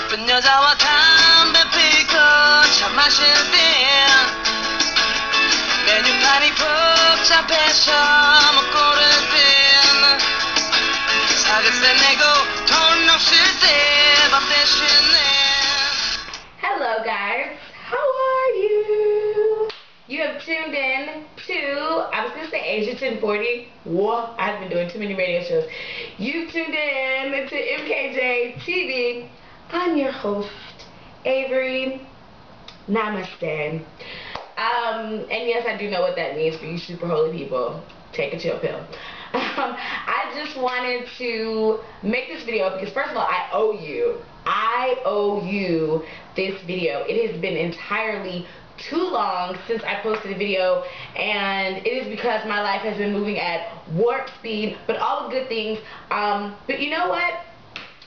예쁜 여자와 담배 피고 차 마실 때 메뉴판이 복잡해서 못 고를 땐 사글세 내고 돈 없을 때 밥 대신에. Hello guys, how are you? You have tuned in to, I was going to say Asia 1040. Whoa, I've been doing too many radio shows. You've tuned in to MKJTV. I'm your host, Avery. Namaste. And yes, I do know what that means for you super holy people. Take a chill pill. I just wanted to make this video because first of all, I owe you this video. It has been entirely too long since I posted a video, and it is because my life has been moving at warp speed, but all the good things. But you know what?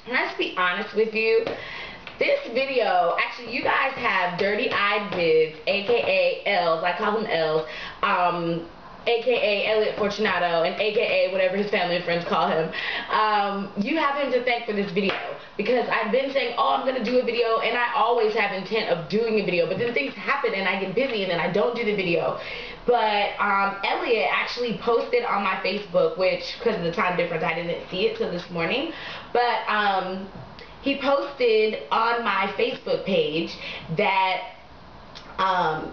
Can I just be honest with you? This video, actually, you guys have dirty-eyed vids, aka L's, I call them L's, aka Elliot Fortunato, and aka whatever his family and friends call him. You have him to thank for this video, because I've been saying, oh, I'm going to do a video, and I always have intent of doing a video, but then things happen and I get busy and then I don't do the video. But Elliot actually posted on my Facebook, which, because of the time difference, I didn't see it till this morning, but he posted on my Facebook page that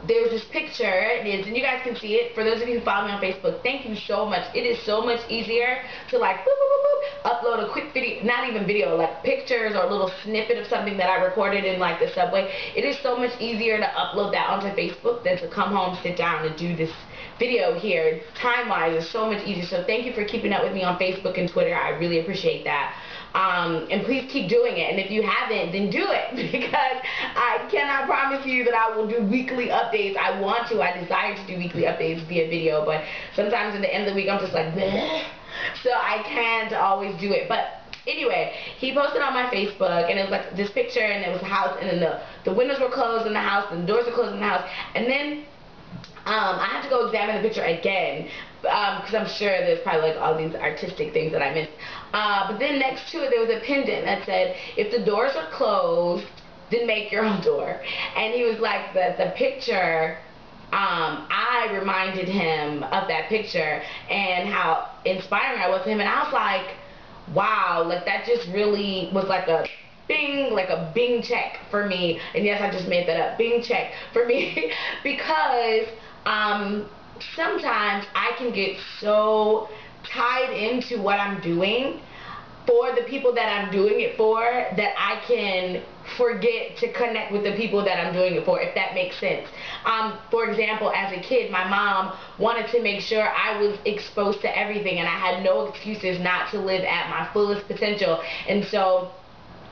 there was this picture, and you guys can see it. For those of you who follow me on Facebook, thank you so much. It is so much easier to like boop, boop, boop, boop, upload a quick video, not even video, like pictures or a little snippet of something that I recorded in like the subway. It is so much easier to upload that onto Facebook than to come home, sit down, and do this video here. Time-wise, is so much easier. So thank you for keeping up with me on Facebook and Twitter. I really appreciate that. And please keep doing it, and if you haven't, then do it, because I cannot promise you that I will do weekly updates. I want to, I desire to do weekly updates via video, but sometimes at the end of the week I'm just like, bleh. So I can't always do it. But anyway, he posted on my Facebook, and it was like this picture, and it was a house, and then the windows were closed in the house, and the doors were closed in the house, and then I have to go examine the picture again, because I'm sure there's probably like all these artistic things that I missed. But then next to it there was a pendant that said, if the doors are closed, then make your own door. And he was like, the picture, I reminded him of that picture and how inspiring I was to him. And I was like, wow, like that just really was like a bing, like a bing check for me. And yes, I just made that up, bing check for me, because sometimes I can get so tied into what I'm doing for the people that I'm doing it for that I can forget to connect with the people that I'm doing it for, if that makes sense. For example, as a kid, my mom wanted to make sure I was exposed to everything, and I had no excuses not to live at my fullest potential. And so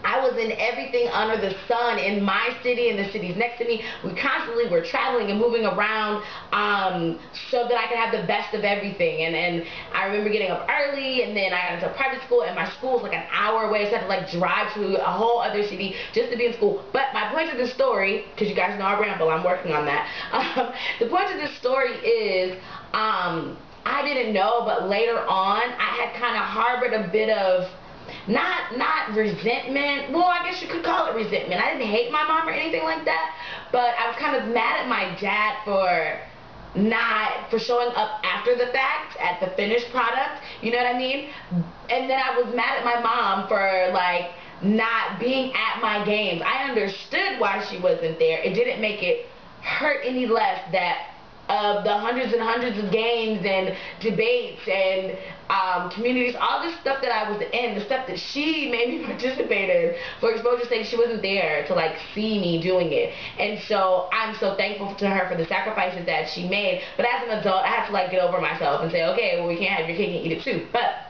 I was in everything under the sun in my city and the cities next to me. We constantly were traveling and moving around so that I could have the best of everything. And I remember getting up early, and then I got into private school, and my school was like an hour away, so I had to like drive to a whole other city just to be in school. But my point of the story, because you guys know I ramble, I'm working on that. The point of this story is I didn't know, but later on I had kind of harbored a bit of not resentment. Well, I guess you could call it resentment. I didn't hate my mom or anything like that, but I was kind of mad at my dad for showing up after the fact at the finished product, you know what I mean? And then I was mad at my mom for like not being at my games. I understood why she wasn't there. It didn't make it hurt any less that of the hundreds and hundreds of games and debates and communities, all this stuff that I was in, the stuff that she made me participate in, for exposure's sake, she wasn't there to like see me doing it. And so I'm so thankful to her for the sacrifices that she made. But as an adult, I have to like get over myself and say, okay, well, we can't have your cake and eat it too. But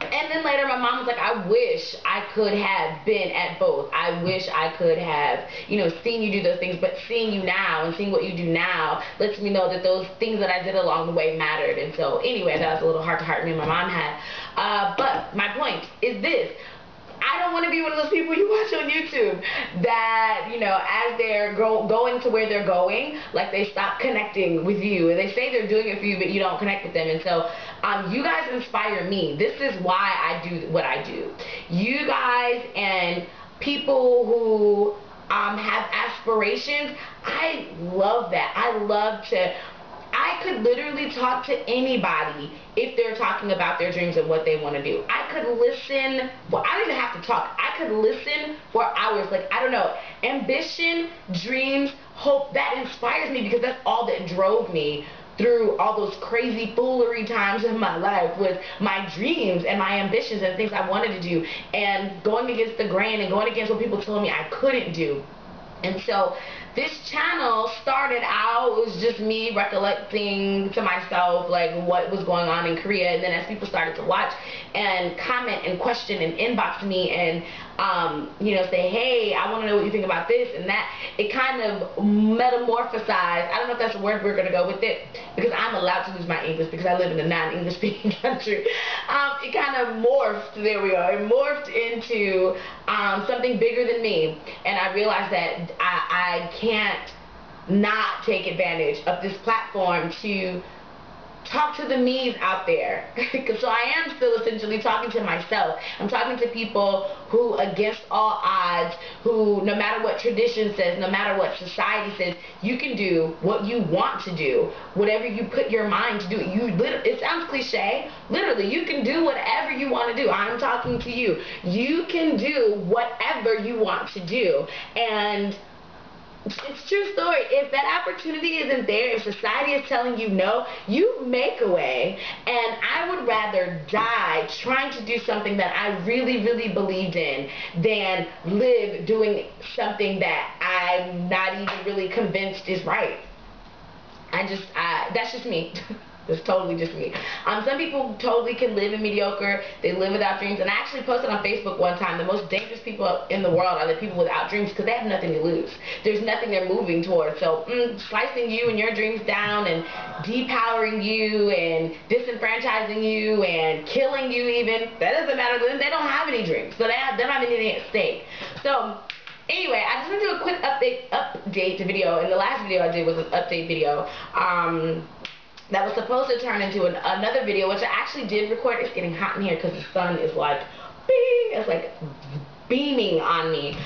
and then later my mom was like, I wish I could have been at both. I wish I could have, you know, seen you do those things. But seeing you now and seeing what you do now lets me know that those things that I did along the way mattered. And so anyway, that was a little heart-to-heart me and my mom had. But my point is this. I don't want to be one of those people you watch on YouTube that, you know, as they're going to where they're going, like they stop connecting with you, and they say they're doing it for you, but you don't connect with them. And so you guys inspire me. This is why I do what I do. You guys and people who have aspirations, I love that. I could literally talk to anybody if they're talking about their dreams and what they want to do. I could listen, well, I don't even have to talk. I could listen for hours. Like, I don't know, ambition, dreams, hope, that inspires me, because that's all that drove me through all those crazy foolery times in my life, with my dreams and my ambitions and things I wanted to do, and going against the grain and going against what people told me I couldn't do. And so this channel started out, it was just me recollecting to myself like what was going on in Korea, and then as people started to watch and comment and question and inbox me and you know, say, hey, I want to know what you think about this and that, it kind of metamorphosized. I don't know if that's a word we're going to go with it, because I'm allowed to lose my English because I live in a non-English speaking country. It kind of morphed, there we go, it morphed into something bigger than me, and I realized that I can't not take advantage of this platform to talk to the me's out there. So I am still essentially talking to myself. I'm talking to people who, against all odds, who, no matter what tradition says, no matter what society says, you can do what you want to do, whatever you put your mind to do. It sounds cliche, literally, you can do whatever you want to do. I'm talking to you. You can do whatever you want to do. And it's true story. If that opportunity isn't there, if society is telling you no, you make a way. And I would rather die trying to do something that I really, really believed in than live doing something that I'm not even really convinced is right. That's just me. It's totally just me. Some people totally can live in mediocre. They live without dreams. And I actually posted on Facebook one time, the most dangerous people in the world are the people without dreams, because they have nothing to lose. There's nothing they're moving towards. So slicing you and your dreams down and depowering you and disenfranchising you and killing you even, that doesn't matter to them. They don't have any dreams. So they don't have anything at stake. So anyway, I just want to do a quick update video. And the last video I did was an update video. That was supposed to turn into another video, which I actually did record. It's getting hot in here because the sun is like, bing, it's like beaming on me.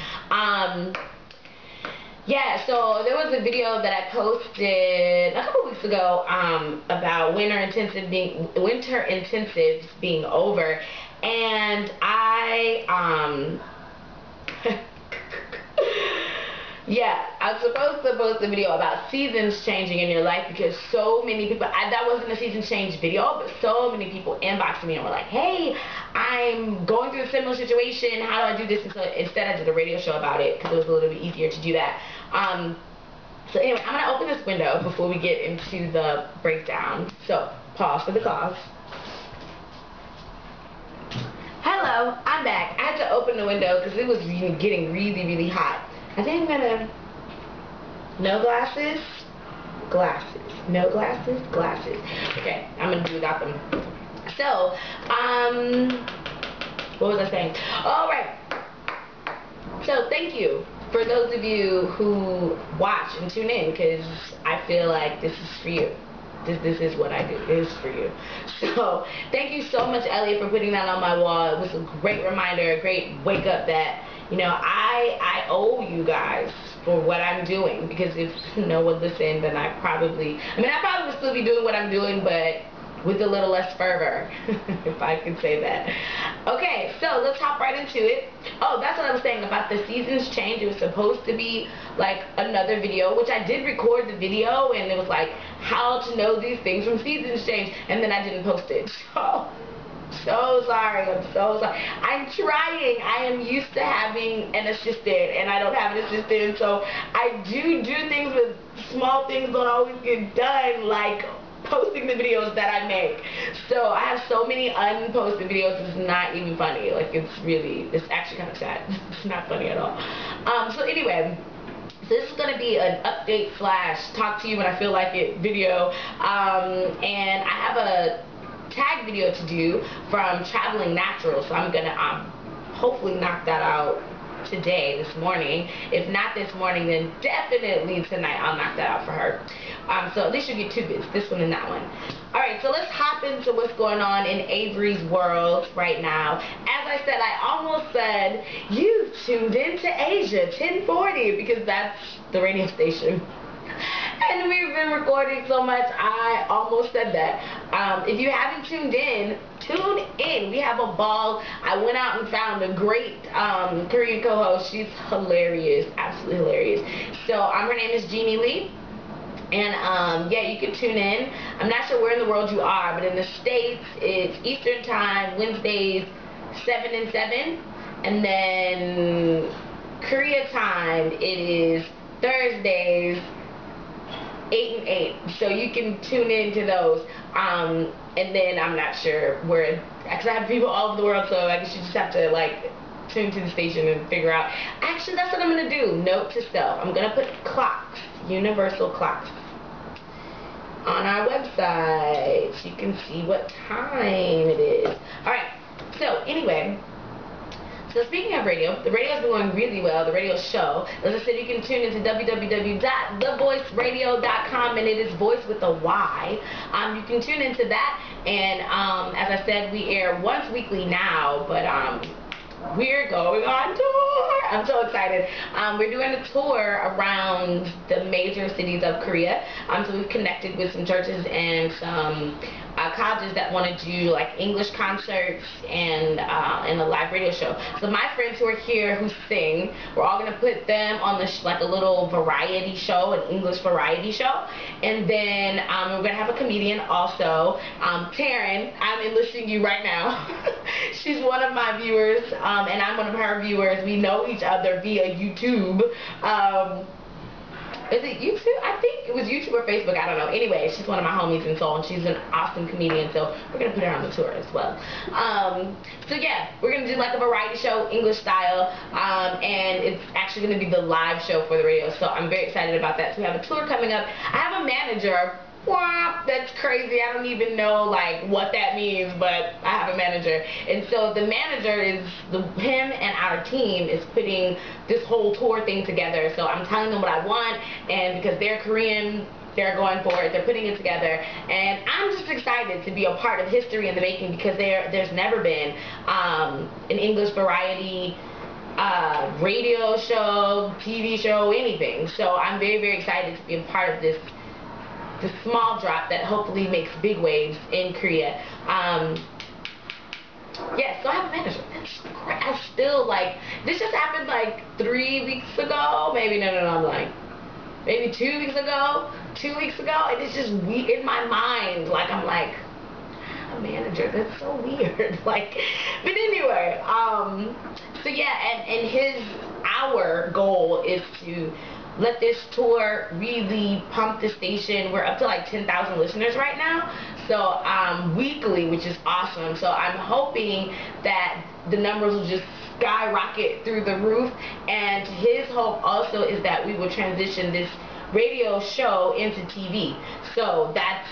Yeah, so there was a video that I posted a couple weeks ago about winter intensives being over, and yeah, I was supposed to post a video about seasons changing in your life, because so many people, that wasn't a season change video, but so many people inboxed me and were like, hey, I'm going through a similar situation, how do I do this? And so instead I did a radio show about it, because it was a little bit easier to do that. So anyway, I'm going to open this window before we get into the breakdown. So, pause for the cause. Hello, I'm back. I had to open the window because it was getting really, really hot. I think I'm gonna, no glasses, glasses, no glasses, glasses. Okay, I'm gonna do without them. So, what was I saying? All right. So thank you for those of you who watch and tune in, because I feel like this is for you. This is what I do. This is for you. So thank you so much, Elliot, for putting that on my wall. It was a great reminder, a great wake up that, you know, I owe you guys for what I'm doing, because if no one listened, then I probably would still be doing what I'm doing, but with a little less fervor, if I can say that. Okay, so let's hop right into it. Oh, that's what I was saying about the seasons change. It was supposed to be like another video, which I did record the video, and it was like how to know these things from seasons change, and then I didn't post it. So sorry, I'm so sorry. I'm trying. I am used to having an assistant, and I don't have an assistant, so I do things, with small things don't always get done, like posting the videos that I make. So I have so many unposted videos, it's not even funny. Like, it's actually kind of sad. It's not funny at all. So anyway, this is going to be an update / talk to you when I feel like it video. And I have a tag video to do from Traveling Natural, so I'm gonna hopefully knock that out today, this morning. If not this morning, then definitely tonight I'll knock that out for her. So at least you'll get 2 bits, this one and that one. Alright, so let's hop into what's going on in Avery's world right now. As I said, I almost said, you tuned into Asia 1040, because that's the radio station. And we've been recording so much, I almost said that. If you haven't tuned in, tune in. We have a ball. I went out and found a great Korean co-host. She's hilarious, absolutely hilarious. So her name is Jeannie Lee. And yeah, you can tune in. I'm not sure where in the world you are, but in the States, it's Eastern Time, Wednesdays, 7 and 7. And then Korea time, it is Thursdays, 8 and 8. So you can tune into those. And then I'm not sure where, because I have people all over the world, so I guess you just have to like tune to the station and figure out. Actually, that's what I'm going to do. Note to self. I'm going to put clocks, universal clocks, on our website so you can see what time it is. Alright, so anyway, so speaking of radio, the radio's been going really well, the radio show. As I said, you can tune into www.thevoiceradio.com, and it is voice with a Y. You can tune into that, and as I said, we air once weekly now, but we're going on tour. I'm so excited. We're doing a tour around the major cities of Korea. So we've connected with some churches and some colleges that want to do like English concerts and a live radio show. So my friends who are here who sing, we're all gonna put them on the like a little variety show, an English variety show, and then we're gonna have a comedian also. Taryn, I'm enlisting you right now. She's one of my viewers, and I'm one of her viewers. We know each other via YouTube. Is it YouTube? I think it was YouTube or Facebook. I don't know. Anyway, she's one of my homies and so on. She's an awesome comedian, so we're going to put her on the tour as well. So yeah, we're going to do like a variety show, English style, and it's actually going to be the live show for the radio, so I'm very excited about that. So we have a tour coming up. I have a manager. Wow, that's crazy. I don't even know like what that means, but I have a manager. And so the manager is him and our team is putting this whole tour thing together. So I'm telling them what I want, and because they're Korean, they're going for it. They're putting it together, and I'm just excited to be a part of history in the making, because there's never been an English variety radio show, TV show, anything. So I'm very, very excited to be a part of this small drop that hopefully makes big waves in Korea. Yeah, so I have a manager. That's great. I still like, this just happened like 3 weeks ago. Maybe, no, I'm lying. Maybe 2 weeks ago, and it's just in my mind, like I'm like, a manager, that's so weird. Like, but anyway, so yeah, and our goal is to let this tour really pump the station. We're up to like 10,000 listeners right now, so weekly, which is awesome. So I'm hoping that the numbers will just skyrocket through the roof, and his hope also is that we will transition this radio show into TV. So that's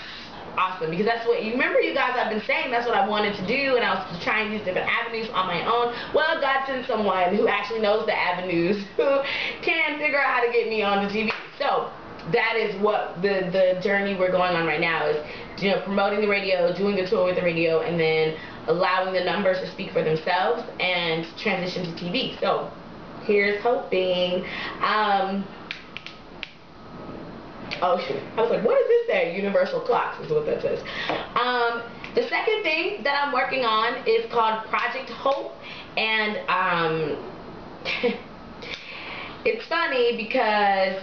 awesome, because that's what you remember, you guys, I've been saying that's what I wanted to do, and I was trying these different avenues on my own. Well, God sent someone who actually knows the avenues, who can figure out how to get me on the TV. So that is what the journey we're going on right now is, you know, promoting the radio, doing the tour with the radio, and then allowing the numbers to speak for themselves and transition to TV. So here's hoping. Oh shit, I was like, what does this say? Universal clocks is what that says. The second thing that I'm working on is called Project Hope, and it's funny because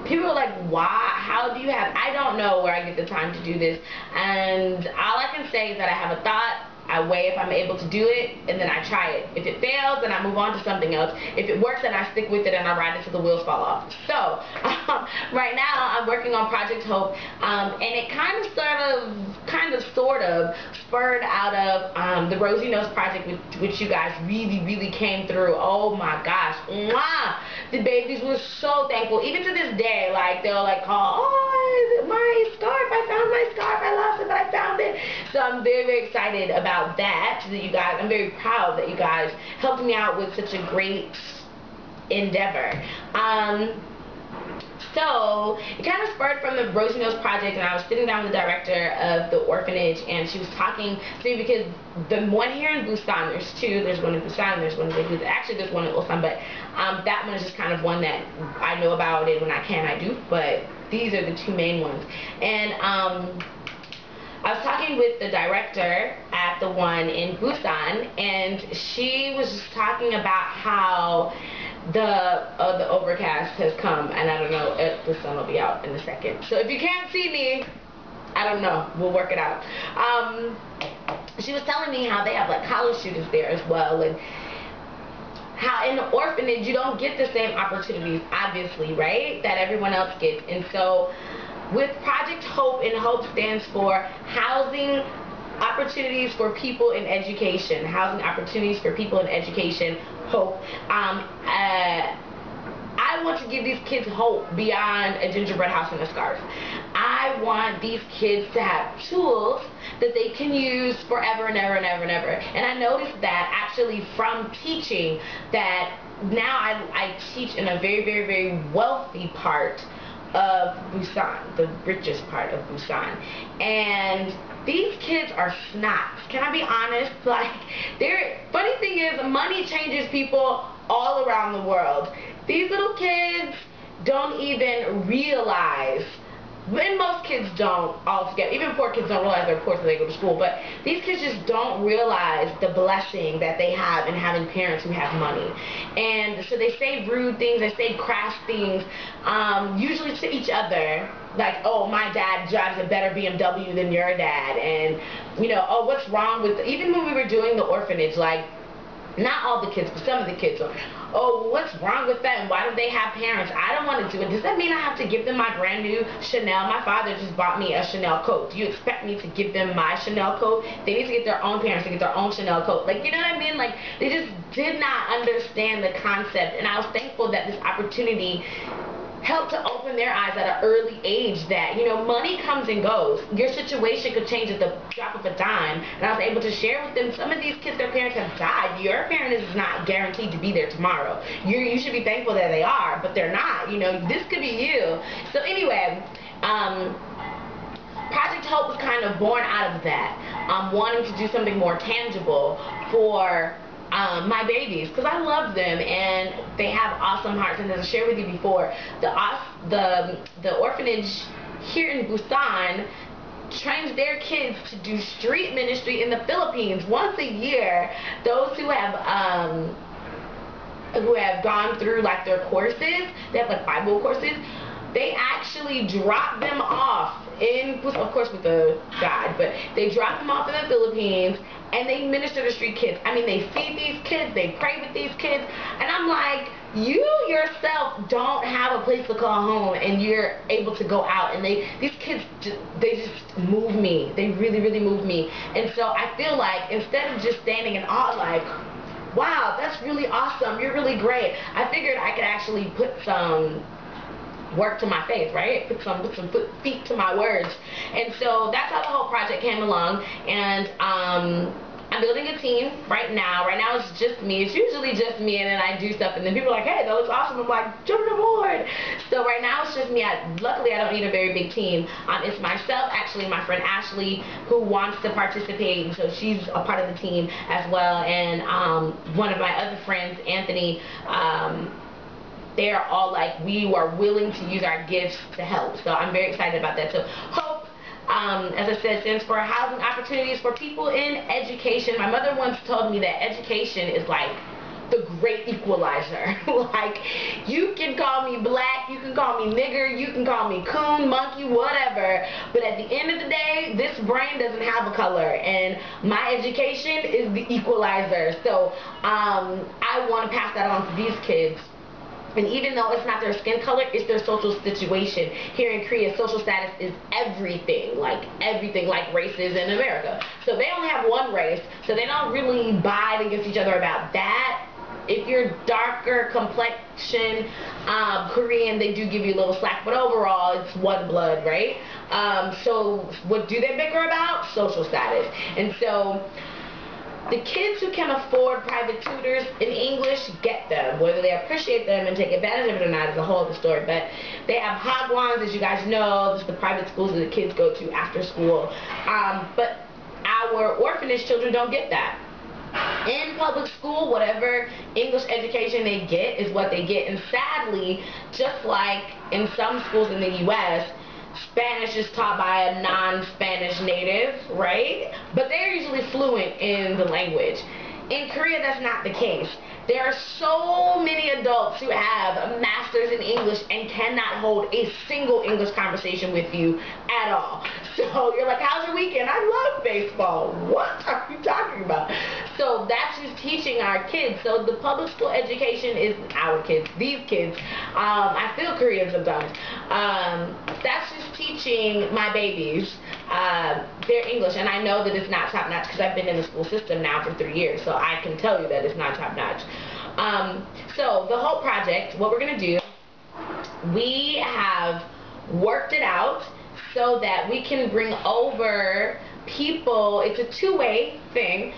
people are like, why, how do you have, I don't know where I get the time to do this, and all I can say is that I have a thought, I weigh if I'm able to do it, and then I try it. If it fails, then I move on to something else. If it works, then I stick with it and I ride it till the wheels fall off. So, right now, I'm working on Project Hope, and it kind of sort of spurred out of the Rosie Knows Project, which you guys really came through. Oh my gosh. Mwah! The babies were so thankful. Even to this day, like, they'll like call, oh, my scarf. I found my scarf. I lost it, but I found it. So I'm very, very excited about that. That you guys, I'm very proud that you guys helped me out with such a great endeavor. So it kind of spurred from the Rosy Nose project, and I was sitting down with the director of the orphanage, and she was talking to me because the one here in Busan, there's two. There's one in Busan, there's one in Busan. Actually, there's one in Ulsan, but that one is just kind of one that I know about it. When I can, I do. But these are the two main ones. And I was talking with the director at the one in Busan, and she was just talking about how the overcast has come, and I don't know if the sun will be out in a second. So if you can't see me, I don't know. We'll work it out. She was telling me how they have like college students there as well, and how in the orphanage you don't get the same opportunities, obviously, right, that everyone else gets. And so with Project Hope, and Hope stands for Housing Opportunities for People in Education. Housing Opportunities for People in Education, Hope. I want to give these kids hope beyond a gingerbread house and a scarf. I want these kids to have tools that they can use forever and ever and ever and ever. And I noticed that actually from teaching, that now I teach in a very, very, very wealthy part of Busan, the richest part of Busan. And these kids are snots. Can I be honest? Like, funny thing is, money changes people all around the world. These little kids don't even realize, and most kids don't altogether, even poor kids don't realize they're poor so they go to school, but these kids just don't realize the blessing that they have in having parents who have money. And so they say rude things, they say crass things, usually to each other, like, oh, my dad drives a better BMW than your dad, and, you know, oh, what's wrong with, even when we were doing the orphanage, like, not all the kids, but some of the kids are, oh, what's wrong with them? Why do they have parents? I don't want to do it. Does that mean I have to give them my brand new Chanel? My father just bought me a Chanel coat. Do you expect me to give them my Chanel coat? They need to get their own parents to get their own Chanel coat. Like, you know what I mean? Like, they just did not understand the concept. And I was thankful that this opportunity helped to open their eyes at an early age that, you know, money comes and goes. Your situation could change at the drop of a dime. And I was able to share with them, some of these kids, their parents have died. Your parent is not guaranteed to be there tomorrow. You should be thankful that they are, but they're not. You know, this could be you. So anyway, Project Hope was kind of born out of that. Wanting to do something more tangible for my babies, because I love them and they have awesome hearts. And as I shared with you before, the orphanage here in Busan trains their kids to do street ministry in the Philippines once a year. Those who have gone through like their courses, they have like Bible courses, they actually drop them off in, of course with a guide, but they drop them off in the Philippines and they minister to street kids. I mean, they feed these kids, they pray with these kids, and I'm like, you yourself don't have a place to call home, and you're able to go out, and these kids, they just move me. They really, really move me. And so I feel like instead of just standing in awe, like, wow, that's really awesome, you're really great, I figured I could actually put some work to my face, right? Put some feet to my words. And so that's how the whole project came along. And I'm building a team right now. Right now it's just me. It's usually just me, and then I do stuff, and then people are like, hey, that looks awesome. I'm like, jump aboard. So right now it's just me. Luckily I don't need a very big team. It's myself, actually, my friend Ashley, who wants to participate, and so she's a part of the team as well. And one of my other friends, Anthony, they're all like, we are willing to use our gifts to help. So I'm very excited about that. So Hope, as I said, stands for Housing Opportunities for People in Education. My mother once told me that education is like the great equalizer. Like, you can call me black, you can call me nigger, you can call me coon, monkey, whatever, but at the end of the day, this brain doesn't have a color, and my education is the equalizer. So I want to pass that on to these kids. And even though it's not their skin color, it's their social situation. Here in Korea, social status is everything like races in America. So they only have one race, so they don't really bite against each other about that. If you're darker complexion, Korean, they do give you a little slack, but overall it's one blood, right? So what do they bicker about? Social status. And so the kids who can afford private tutors in English get them. Whether they appreciate them and take advantage of it or not is a whole other story. But they have hagwons, as you guys know. This is the private schools that the kids go to after school. But our orphanage children don't get that. In public school, whatever English education they get is what they get. And sadly, just like in some schools in the U.S., Spanish is taught by a non-Spanish native, right? But they're usually fluent in the language. In Korea, that's not the case. There are so many adults who have a master's in English and cannot hold a single English conversation with you at all. So you're like, how's your weekend? I love baseball. What are you talking about? So that's just teaching our kids. So the public school education is our kids, these kids. I feel Korean sometimes. That's just teaching my babies their English. And I know that it's not top-notch because I've been in the school system now for 3 years. So I can tell you that it's not top-notch. So the whole project, what we're going to do, we have worked it out so that we can bring over people. It's a two-way thing.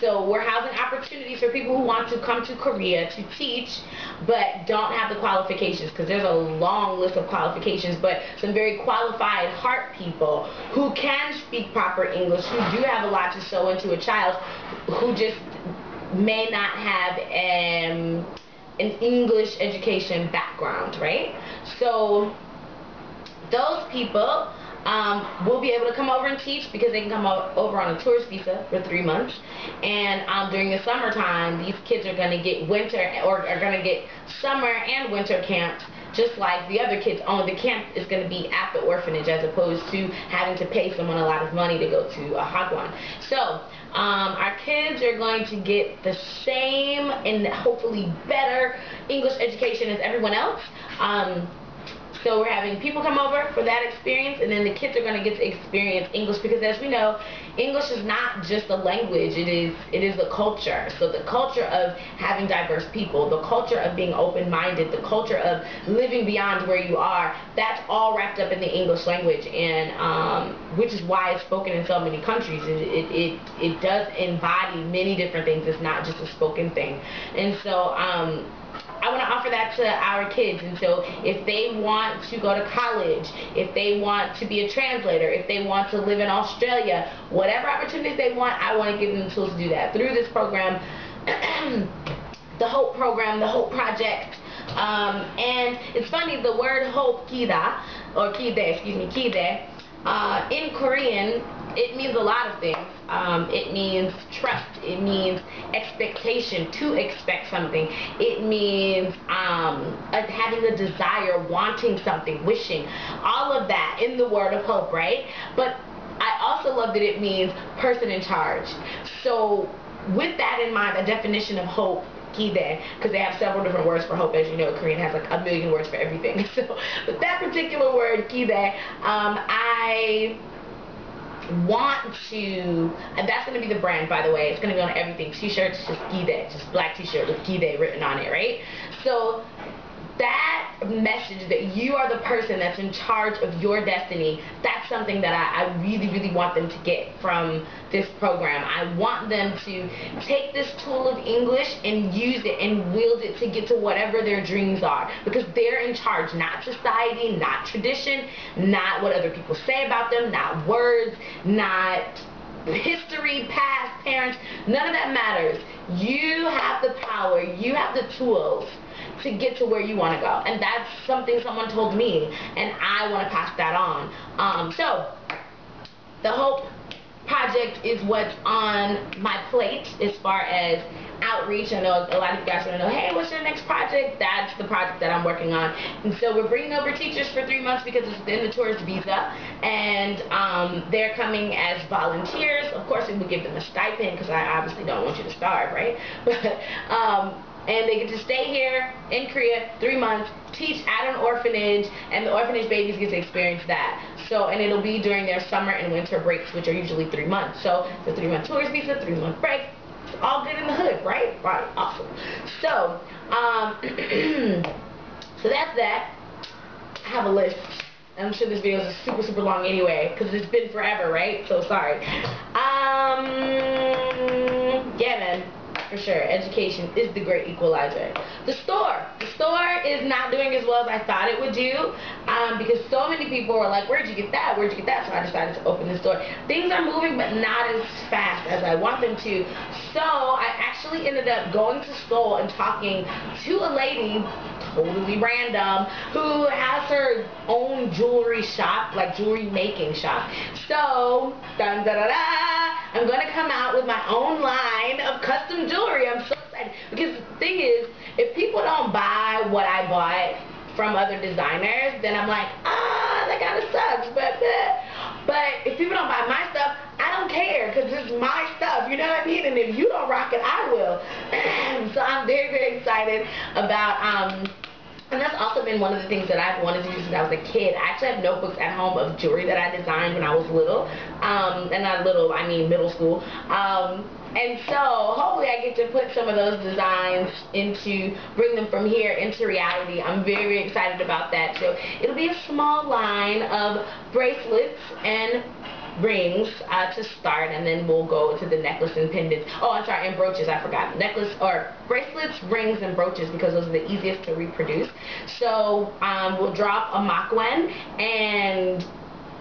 So we're having opportunities for people who want to come to Korea to teach but don't have the qualifications, because there's a long list of qualifications, but some very qualified heart people who can speak proper English, who do have a lot to sow into a child, who just may not have an English education background, right? So those people will be able to come over and teach because they can come over on a tourist visa for 3 months. And during the summertime, these kids are going to get winter, or are going to get summer and winter camps, just like the other kids. Only the camp is going to be at the orphanage as opposed to having to pay someone a lot of money to go to a hagwon. So our kids are going to get the same and hopefully better English education as everyone else. So we're having people come over for that experience, and then the kids are going to get to experience English, because as we know, English is not just a language, it is a culture. So the culture of having diverse people, the culture of being open-minded, the culture of living beyond where you are, that's all wrapped up in the English language, and which is why it's spoken in so many countries. It does embody many different things. It's not just a spoken thing. And so I want to offer that to our kids. And so if they want to go to college, if they want to be a translator, if they want to live in Australia, whatever opportunities they want, I want to give them the tools to do that through this program, the HOPE program, the HOPE project. And it's funny, the word HOPE, kida, or kide, excuse me, kide, in Korean, it means a lot of things. It means trust. It means expectation, to expect something. It means having a desire, wanting something, wishing. All of that in the word of hope, right? But I also love that it means person in charge. So with that in mind, a definition of hope, kide, because they have several different words for hope. As you know, Korean has like a million words for everything. So with that particular word, kide, I want to, and that's going to be the brand, by the way. It's going to be on everything. T-shirts, just kide, just black t-shirt with kide written on it, right? So that message that you are the person that's in charge of your destiny, that's something that I really, really want them to get from this program. I want them to take this tool of English and use it and wield it to get to whatever their dreams are, because they're in charge, not society, not tradition, not what other people say about them, not words, not history, past, parents. None of that matters. You have the power, you have the tools to get to where you want to go. And that's something someone told me, and I want to pass that on. So the HOPE project is what's on my plate as far as outreach. I know a lot of you guys want to know, hey, what's your next project? That's the project that I'm working on. And so we're bringing over teachers for 3 months because it's within the tourist visa, and they're coming as volunteers. Of course, we would give them a stipend because I obviously don't want you to starve, right? But and they get to stay here in Korea 3 months, teach at an orphanage, and the orphanage babies get to experience that. So, and it'll be during their summer and winter breaks, which are usually 3 months. So, the 3-month tourist visa, 3-month break, It's all good in the hood, right? Right, awesome. So, so that's that. I have a list. I'm sure this video is super, super long anyway, because it's been forever, right? So sorry. Yeah, man. For sure, education is the great equalizer. The store is not doing as well as I thought it would do, because so many people were like, where'd you get that, where'd you get that? So I decided to open the store. Things are moving, but not as fast as I want them to. So I actually ended up going to school and talking to a lady, totally random, who has her own jewelry shop, like jewelry making shop. So, dun da da da, I'm going to come out with my own line of custom jewelry. I'm so excited, because the thing is, if people don't buy what I bought from other designers, then I'm like, that kind of sucks, but if people don't buy my stuff, I don't care, because it's my stuff, you know what I mean? And if you don't rock it, I will. So I'm very, very excited about, and that's also been one of the things that I've wanted to do since I was a kid. I actually have notebooks at home of jewelry that I designed when I was little. And not little, I mean middle school. And so hopefully I get to put some of those designs bring them from here into reality. I'm very, very excited about that. So it'll be a small line of bracelets and rings to start, and then we'll go to the necklace and pendants. Oh, I'm sorry, and brooches. I forgot. Necklace or bracelets, rings, and brooches, because those are the easiest to reproduce. So we'll drop a mock one, and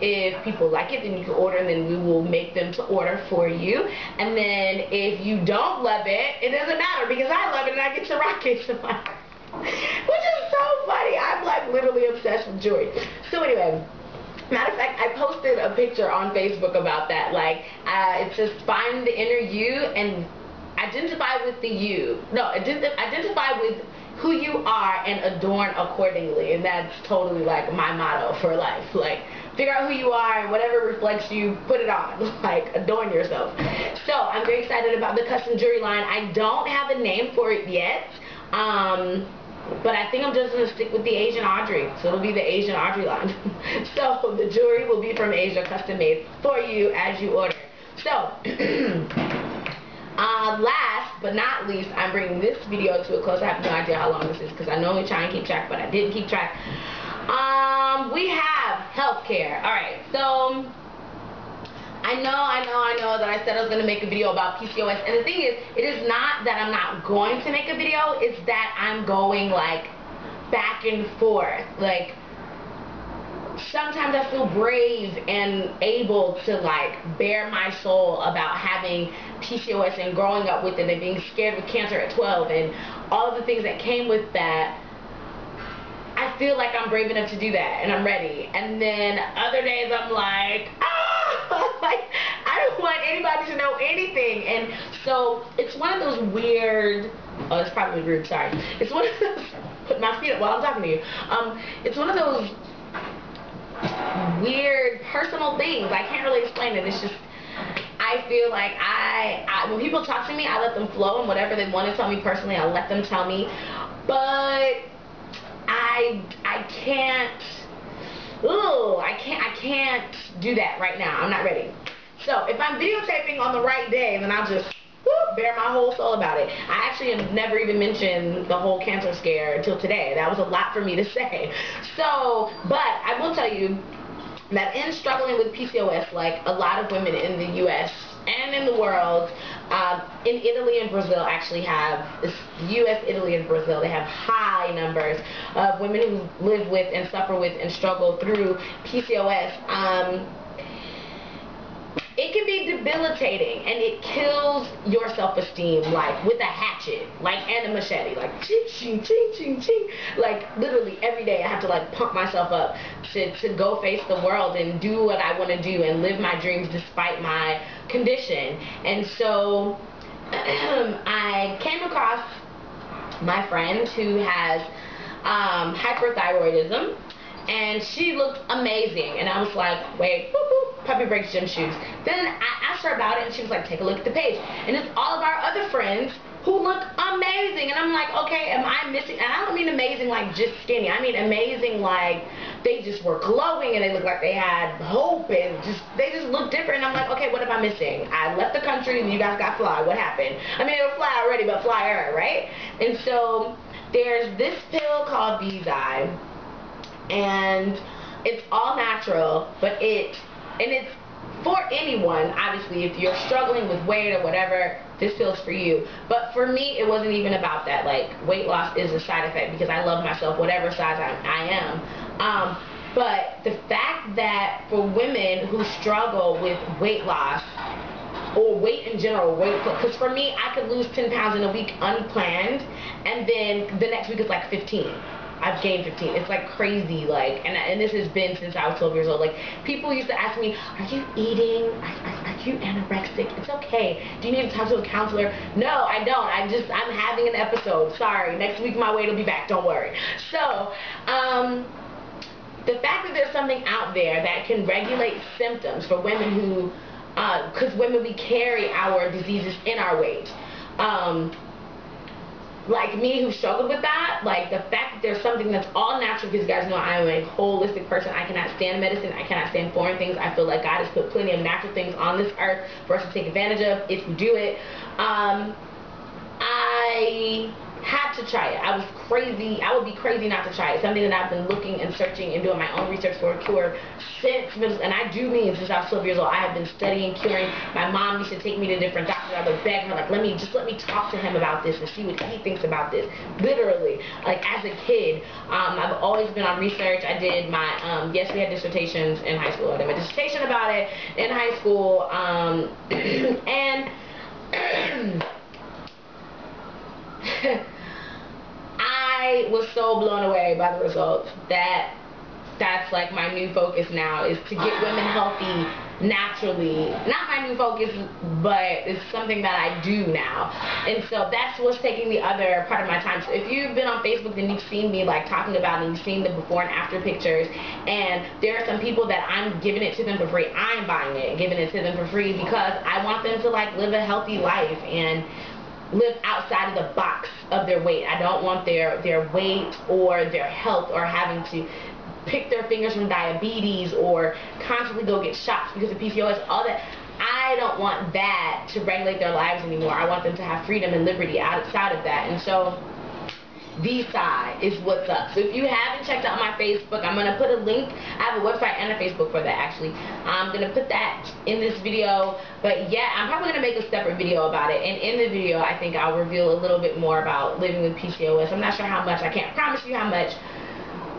if people like it, then you can order, and then we will make them to order for you. And then if you don't love it, it doesn't matter, because I love it and I get to rock it. Which is so funny. I'm like literally obsessed with jewelry. So anyway, matter of fact, I posted a picture on Facebook about that. Like, it says find the inner you and identify with the you. No, identify with who you are and adorn accordingly. And that's totally like my motto for life. Like, figure out who you are, and whatever reflects you, put it on. Like, adorn yourself. So I'm very excited about the custom jewelry line. I don't have a name for it yet. But I think I'm just going to stick with the Asian Audrey. So it'll be the Asian Audrey line. So the jewelry will be from Asia, custom made for you as you order. So, last but not least, I'm bringing this video to a close. I have no idea how long this is, because I normally try and keep track, but I didn't keep track. We have healthcare. Alright, so I know that I said I was going to make a video about PCOS, and the thing is, it is not that I'm not going to make a video, it's that I'm going like back and forth. Like, sometimes I feel brave and able to like bare my soul about having PCOS and growing up with it and being scared with cancer at 12 and all of the things that came with that. I feel like I'm brave enough to do that, and I'm ready. And then other days I'm like, like, I don't want anybody to know anything. And so it's one of those weird, oh, it's probably rude, sorry. It's one of those, put my feet up while I'm talking to you. It's one of those weird personal things. I can't really explain it. It's just, I feel like when people talk to me, I let them flow, and whatever they want to tell me personally, I let them tell me. But I can't do that right now. I'm not ready. So if I'm videotaping on the right day, then I'll just bare my whole soul about it. I actually have never even mentioned the whole cancer scare until today. That was a lot for me to say. So, but I will tell you that in struggling with PCOS, like a lot of women in the U.S. and in the world, in Italy and Brazil actually have, U.S., Italy, and Brazil, they have high numbers of women who live with and suffer with and struggle through PCOS. It can be debilitating, and it kills your self-esteem, like with a hatchet, like, and a machete, like ching, ching, ching, ching, ching. Like literally every day I have to like pump myself up to go face the world and do what I want to do and live my dreams despite my condition. And so I came across my friend who has hyperthyroidism, and she looked amazing, and I was like, wait, boop, boop, puppy breaks gym shoes. Then I asked her about it, and she was like, take a look at the page, and it's all of our other friends who look amazing, and I'm like, okay, am I missing? And I don't mean amazing like just skinny, I mean amazing like they just were glowing and they looked like they had hope and they just looked different. And I'm like, okay, what am I missing? I left the country and you guys got fly. What happened? I mean, they were fly already, but flyer, right? And so there's this pill called Bee's Eye, and it's all natural, but it's for anyone. Obviously, if you're struggling with weight or whatever, this pill's for you. But for me, it wasn't even about that. Like, weight loss is a side effect because I love myself, whatever size I am. But the fact that for women who struggle with weight loss, or weight in general, because for me, I could lose 10 pounds in a week unplanned, and then the next week it's like 15. I've gained 15. It's like crazy, like, and this has been since I was 12 years old. Like, people used to ask me, are you eating? Are you anorexic? It's okay. Do you need to talk to a counselor? No, I don't. I'm having an episode. Sorry. Next week my weight will be back. Don't worry. So, the fact that there's something out there that can regulate symptoms for women who, because women, we carry our diseases in our weight. Like me, who struggled with that, like the fact that there's something that's all natural, because you guys know I am a holistic person. I cannot stand medicine. I cannot stand foreign things. I feel like God has put plenty of natural things on this earth for us to take advantage of if we do it. I had to try it. I was crazy. I would be crazy not to try it. Something that I've been looking and searching and doing my own research for a cure since, and I do mean since I was 12 years old. I have been studying curing. My mom used to take me to different doctors. I would beg her, like, let me talk to him about this and see what he thinks about this. Literally, like as a kid, I've always been on research. I did my, yes, we had dissertations in high school. I did my dissertation about it in high school, and I was so blown away by the results that that's like my new focus now, is to get women healthy naturally. Not my new focus, but it's something that I do now. And so that's what's taking the other part of my time. So if you've been on Facebook, then you've seen me like talking about it, and you've seen the before and after pictures. And there are some people that I'm giving it to them for free. I'm buying it and giving it to them for free because I want them to like live a healthy life and live outside of the box of their weight. I don't want their weight or their health or having to pick their fingers from diabetes or constantly go get shots because of PCOS, all that. I don't want that to regulate their lives anymore. I want them to have freedom and liberty outside of that. And so this side is what's up. So if you haven't checked out my Facebook, I'm going to put a link. I have a website and a Facebook for that, actually. I'm going to put that in this video. But yeah, I'm probably going to make a separate video about it. And in the video, I think I'll reveal a little bit more about living with PCOS. I'm not sure how much. I can't promise you how much.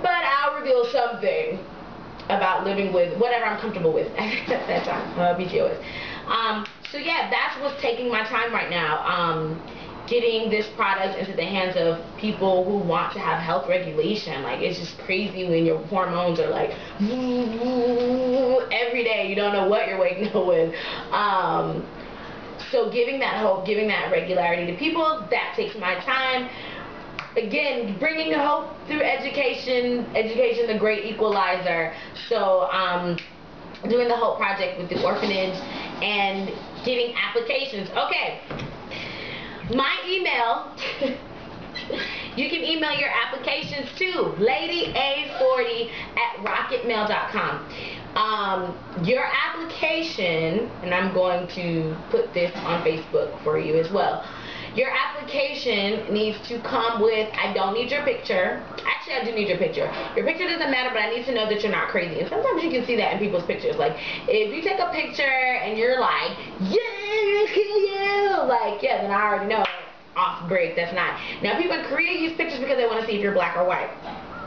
But I'll reveal something about living with whatever I'm comfortable with at that time, PCOS. So yeah, that's what's taking my time right now. Getting this product into the hands of people who want to have health regulation. Like, it's just crazy when your hormones are like every day. You don't know what you're waking up with. So giving that hope, giving that regularity to people, that takes my time. Again, bringing hope through education, the great equalizer. So doing the Hope Project with the orphanage and getting applications. Okay. My email, you can email your applications to ladya40@rocketmail.com. Your application, and I'm going to put this on Facebook for you as well. Your application needs to come with, I don't need your picture. Actually, I do need your picture. Your picture doesn't matter, but I need to know that you're not crazy. And sometimes you can see that in people's pictures. Like, if you take a picture and you're like, yeah, kill you, like, yeah, then I already know, off break, that's not. Now, people in Korea use pictures because they want to see if you're black or white.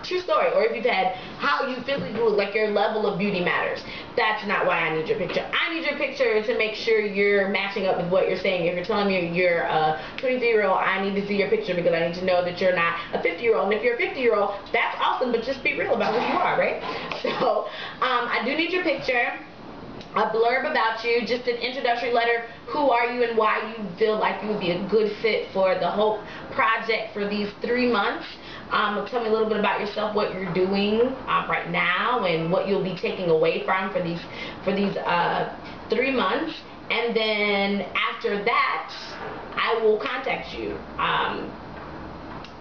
True story. Or if you've had how you physically look, like your level of beauty matters. That's not why I need your picture. I need your picture to make sure you're matching up with what you're saying. If you're telling me you're a 23-year-old, I need to see your picture because I need to know that you're not a 50-year-old. And if you're a 50-year-old, that's awesome, but just be real about who you are, right? So, I do need your picture. A blurb about you, just an introductory letter. Who are you and why you feel like you would be a good fit for the Hope Project for these 3 months. Tell me a little bit about yourself, what you're doing right now, and what you'll be taking away from for these 3 months. And then after that, I will contact you.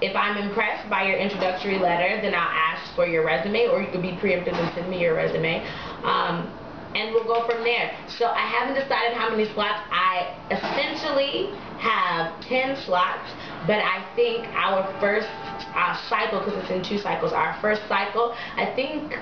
If I'm impressed by your introductory letter, then I'll ask for your resume, or you could be preemptive and send me your resume. And we'll go from there. So I haven't decided how many slots. I essentially have 10 slots, but I think our first cycle, because it's in 2 cycles, our first cycle, I don't think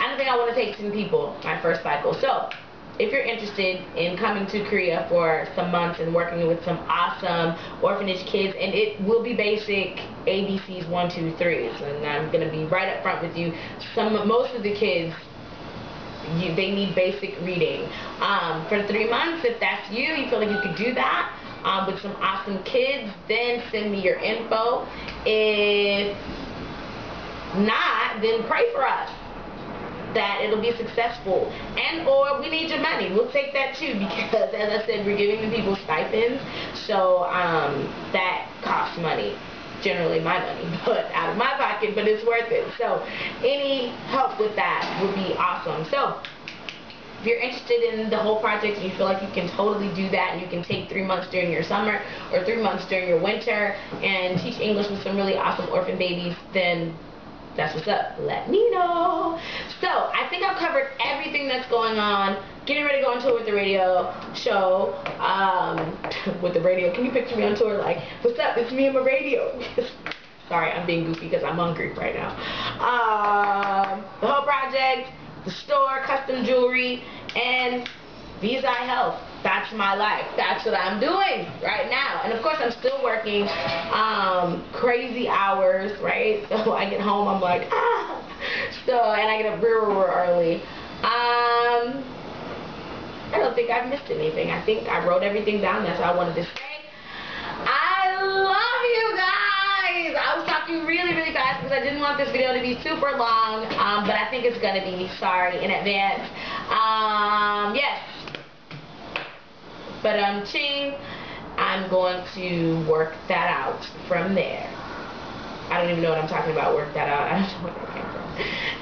I want to take 10 people my first cycle. So if you're interested in coming to Korea for some months and working with some awesome orphanage kids, and it will be basic ABCs 1, 2, 3s, and I'm going to be right up front with you. Most of the kids, they need basic reading. For 3 months, if that's you feel like you could do that with some awesome kids, then send me your info. If not, then pray for us that it'll be successful, and or we need your money. We'll take that too, because as I said, we're giving the people stipends, so that costs money. Generally my money, but out of my pocket, but it's worth it. So any help with that would be awesome. So if you're interested in the whole project and you feel like you can totally do that, and you can take 3 months during your summer or 3 months during your winter and teach English with some really awesome orphan babies, then that's what's up. Let me know. So I think I've covered everything that's going on. Getting ready to go on tour with the radio show. With the radio. Can you picture me on tour like, what's up? It's me and my radio. Sorry, I'm being goofy because I'm hungry right now. The whole project, the store, custom jewelry, and Visa Health. That's my life. That's what I'm doing right now. And of course, I'm still working crazy hours, right? So I get home, I'm like, ah. So, and I get up real early. I don't think I've missed anything. I think I wrote everything down. That's what I wanted to say. I love you guys. I was talking really fast because I didn't want this video to be super long, but I think it's gonna be. Sorry in advance. Yes. But I'm going to work that out from there. I don't even know what I'm talking about. Work that out. I don't know where that came from.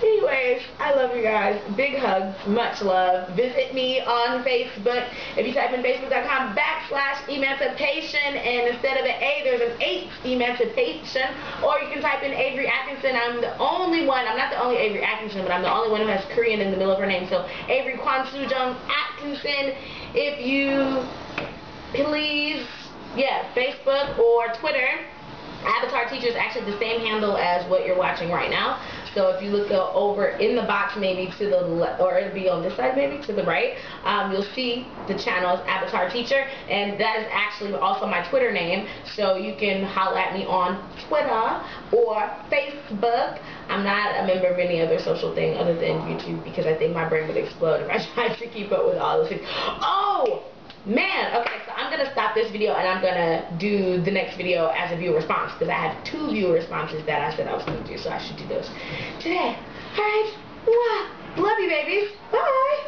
Anyways, I love you guys. Big hugs. Much love. Visit me on Facebook. If you type in facebook.com/emancipation, and instead of an A, there's an 8, emancipation. Or you can type in Avery Atkinson. I'm the only one. I'm not the only Avery Atkinson, but I'm the only one who has Korean in the middle of her name. So Avery Kwan-Soo-Jung Atkinson. If you please, Facebook or Twitter. Avatar Teacher is actually the same handle as what you're watching right now. So if you look over in the box, maybe to the left, or it'll be on this side, maybe to the right, you'll see the channel is Avatar Teacher, and that is actually also my Twitter name. So you can holler at me on Twitter or Facebook. I'm not a member of any other social thing other than YouTube, because I think my brain would explode if I tried to keep up with all those things. Oh! Man, okay, so I'm going to stop this video and I'm going to do the next video as a viewer response, because I had 2 viewer responses that I said I was going to do, so I should do those today. Alright, love you babies, bye!